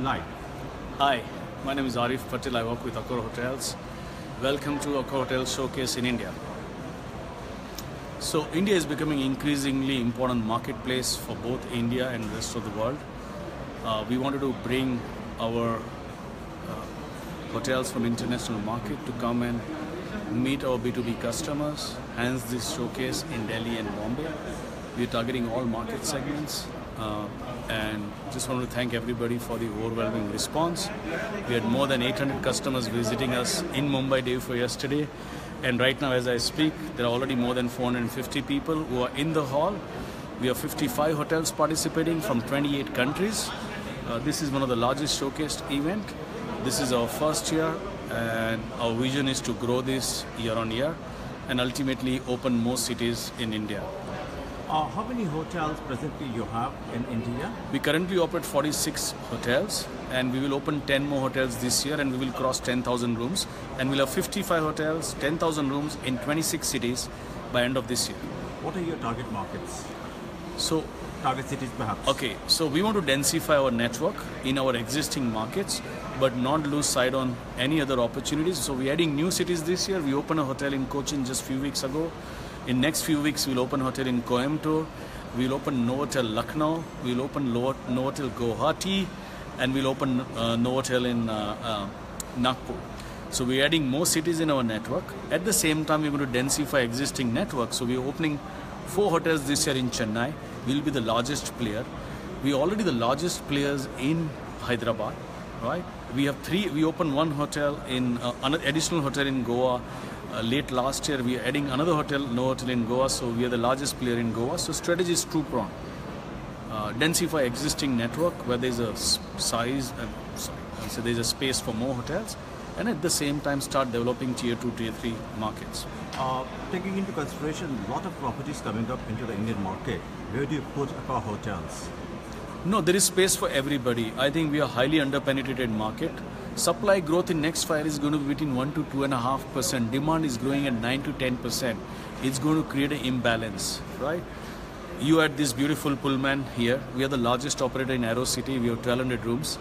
live. Hi, my name is Arif Patel. I work with Accor Hotels. Welcome to Accor Hotel Showcase in India. So India is becoming increasingly important marketplace for both India and the rest of the world. We wanted to bring our hotels from international market to come and meet our B2B customers. Hence this showcase in Delhi and Bombay. We are targeting all market segments. And just want to thank everybody for the overwhelming response. We had more than 800 customers visiting us in Mumbai day before yesterday. And right now as I speak, there are already more than 450 people who are in the hall. We have 55 hotels participating from 28 countries. This is one of the largest showcased event. This is our first year and our vision is to grow this year on year and ultimately open more cities in India. How many hotels presently you have in India? We currently operate 46 hotels and we will open 10 more hotels this year and we will cross 10,000 rooms and we'll have 55 hotels, 10,000 rooms in 26 cities by end of this year. What are your target markets? So, target cities perhaps? Okay, so we want to densify our network in our existing markets but not lose sight on any other opportunities. So we're adding new cities this year. We opened a hotel in Cochin just a few weeks ago. In next few weeks, we'll open a hotel in Coimbatore, we'll open Novotel Lucknow, we'll open Novotel Guwahati, and we'll open Novotel in Nagpur. So we're adding more cities in our network. At the same time, we're going to densify existing network. So we're opening 4 hotels this year in Chennai. We'll be the largest player. We're already the largest players in Hyderabad, right? We have 3. We opened 1 hotel in an additional hotel in Goa. Late last year, we are adding another hotel, Novotel in Goa, so we are the largest player in Goa. So strategy is two-pronged. Densify existing network where there's a size, so there's a space for more hotels, and at the same time start developing tier 2, tier 3 markets. Taking into consideration a lot of properties coming up into the Indian market, where do you put Accor Hotels? No, there is space for everybody. I think we are highly under-penetrated market. Supply growth in next 5 years is going to be between 1 to 2.5%. Demand is growing at 9 to 10%. It's going to create an imbalance, right? You had this beautiful Pullman here. We are the largest operator in Aerocity. We have 1,200 rooms.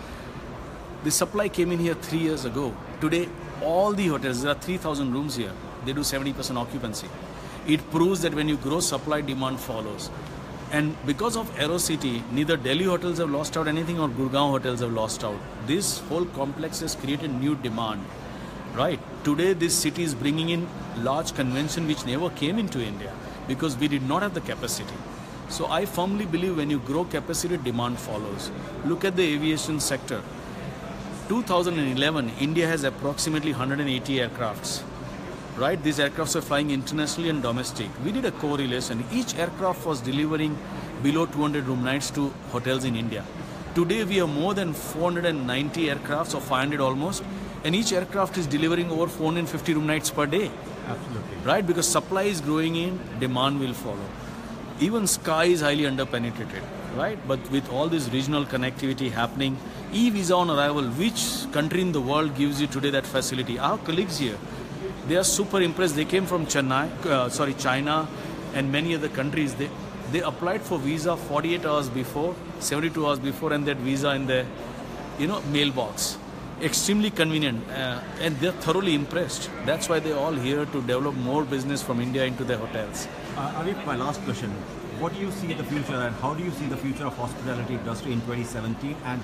The supply came in here 3 years ago. Today, all the hotels, there are 3,000 rooms here. They do 70% occupancy. It proves that when you grow, supply, demand follows. And because of Aerocity, neither Delhi hotels have lost out anything or Gurgaon hotels have lost out. This whole complex has created new demand, right? Today, this city is bringing in large convention which never came into India because we did not have the capacity. So I firmly believe when you grow capacity, demand follows. Look at the aviation sector. 2011, India has approximately 180 aircrafts. Right, these aircrafts are flying internationally and domestic. We did a correlation. Each aircraft was delivering below 200 room nights to hotels in India. Today we have more than 490 aircrafts, or 500 almost, and each aircraft is delivering over 450 room nights per day. Absolutely. Right, because supply is growing in, demand will follow. Even Sky is highly under-penetrated, right? But with all this regional connectivity happening, e-visa on arrival, which country in the world gives you today that facility? Our colleagues here, they are super impressed. They came from China and many other countries. They applied for visa 48 hours before, 72 hours before, and that visa in their mailbox. Extremely convenient, and they're thoroughly impressed. That's why they're all here to develop more business from India into their hotels. Arif, my last question. What do you see in the future and how do you see the future of hospitality industry in 2017 and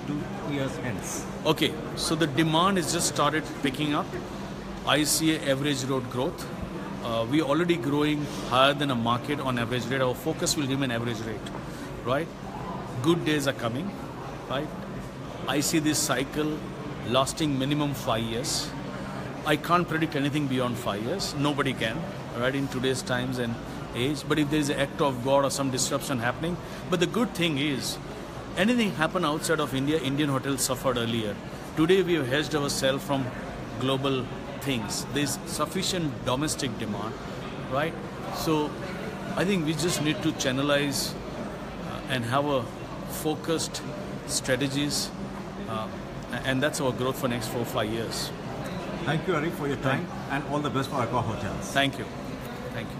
2 years hence? Okay, so the demand has just started picking up. I see an average road growth. We are already growing higher than a market on average rate. Our focus will remain average rate, right? Good days are coming, right? I see this cycle lasting minimum 5 years. I can't predict anything beyond 5 years. Nobody can, right, in today's times and age. But if there is an act of God or some disruption happening, but the good thing is, anything happen outside of India, Indian hotels suffered earlier. Today we have hedged ourselves from global things. There's sufficient domestic demand, right? So I think we just need to channelize and have a focused strategies, and that's our growth for next 4 or 5 years. Thank you, Arif, for your time and all the best for Accor Hotels. Thank you. Thank you.